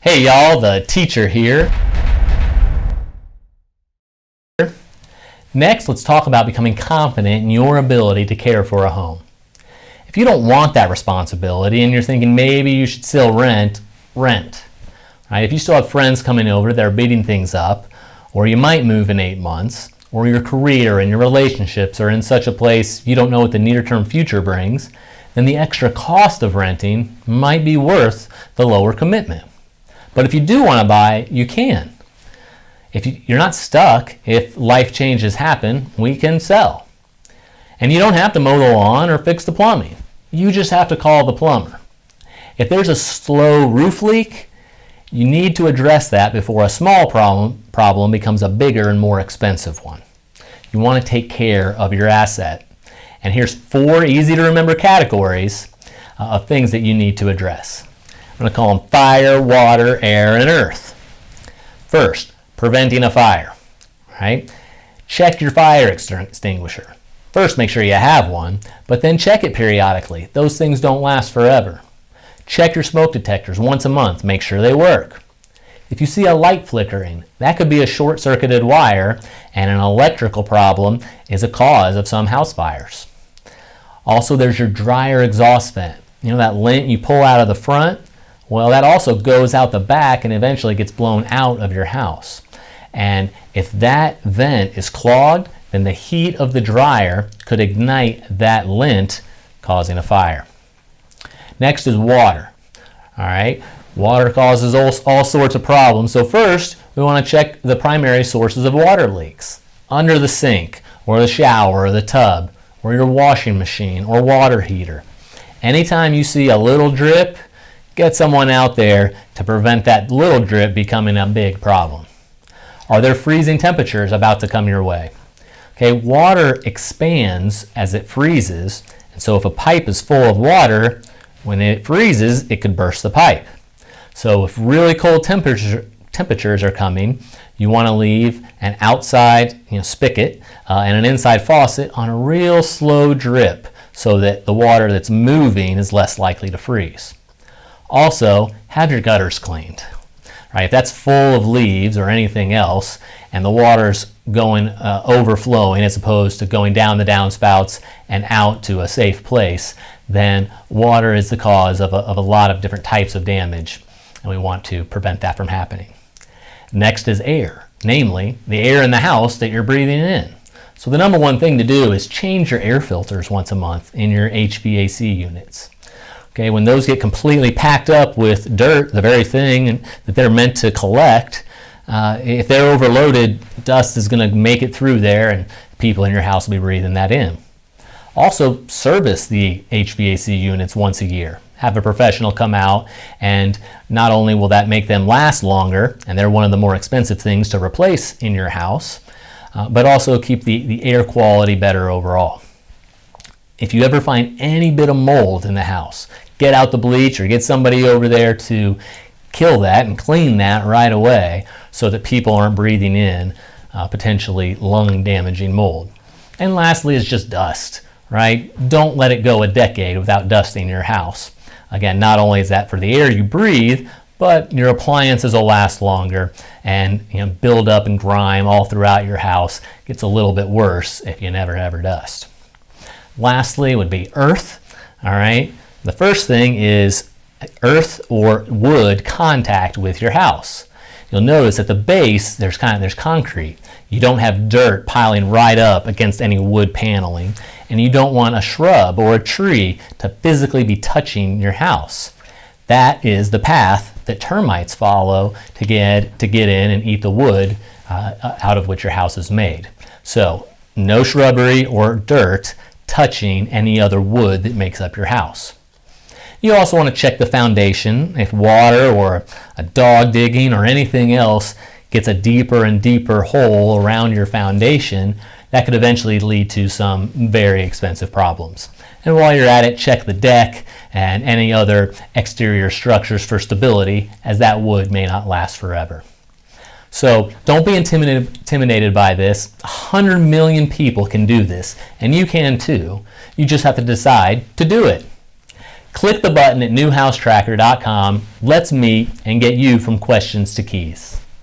Hey y'all, the teacher here. Next, let's talk about becoming confident in your ability to care for a home. If you don't want that responsibility and you're thinking maybe you should still rent. Right? If you still have friends coming over that are beating things up, or you might move in 8 months, or your career and your relationships are in such a place you don't know what the near-term future brings, then the extra cost of renting might be worth the lower commitment. But if you do want to buy, you can. If you're not stuck, if life changes happen, we can sell. And you don't have to mow the lawn or fix the plumbing. You just have to call the plumber. If there's a slow roof leak, you need to address that before a small problem becomes a bigger and more expensive one. You want to take care of your asset. And here's 4 easy to remember categories of things that you need to address. I'm going to call them fire, water, air, and earth. First, preventing a fire. Right? Check your fire extinguisher. First, make sure you have one, but then check it periodically. Those things don't last forever. Check your smoke detectors once a month. Make sure they work. If you see a light flickering, that could be a short-circuited wire, and an electrical problem is a cause of some house fires. Also, there's your dryer exhaust vent. You know that lint you pull out of the front? Well, that also goes out the back and eventually gets blown out of your house. And if that vent is clogged, then the heat of the dryer could ignite that lint, causing a fire. Next is water. All right, water causes all sorts of problems. So first, we want to check the primary sources of water leaks. Under the sink, or the shower, or the tub, or your washing machine, or water heater. Anytime you see a little drip, get someone out there to prevent that little drip becoming a big problem. Are there freezing temperatures about to come your way? Okay, water expands as it freezes, and so if a pipe is full of water, when it freezes, it could burst the pipe. So if really cold temperatures are coming, you want to leave an outside spigot and an inside faucet on a real slow drip so that the water that's moving is less likely to freeze. Also, have your gutters cleaned. Right? If that's full of leaves or anything else and the water's going overflowing as opposed to going down the downspouts and out to a safe place, then water is the cause of a lot of different types of damage, and we want to prevent that from happening. Next is air, namely the air in the house that you're breathing in. So the number one thing to do is change your air filters once a month in your HVAC units. Okay, when those get completely packed up with dirt, the very thing that they're meant to collect, if they're overloaded, dust is going to make it through there and people in your house will be breathing that in. Also, service the HVAC units once a year. Have a professional come out, and not only will that make them last longer, and they're one of the more expensive things to replace in your house, but also keep the air quality better overall. If you ever find any bit of mold in the house, get out the bleach or get somebody over there to kill that and clean that right away so that people aren't breathing in potentially lung-damaging mold. And lastly is just dust, right? Don't let it go a decade without dusting your house. Again, not only is that for the air you breathe, but your appliances will last longer, and build up and grime all throughout your house gets a little bit worse if you never ever dust. Lastly would be earth. All right, the first thing is earth or wood contact with your house. You'll notice at the base there's concrete. You don't have dirt piling right up against any wood paneling, and you don't want a shrub or a tree to physically be touching your house. That is the path that termites follow to get in and eat the wood out of which your house is made. So no shrubbery or dirt touching any other wood that makes up your house. You also want to check the foundation. If water or a dog digging or anything else gets a deeper and deeper hole around your foundation, that could eventually lead to some very expensive problems. And while you're at it, check the deck and any other exterior structures for stability, as that wood may not last forever. So don't be intimidated by this. 100 million people can do this, and you can too. You just have to decide to do it. Click the button at newhousetracker.com. Let's meet and get you from questions to keys.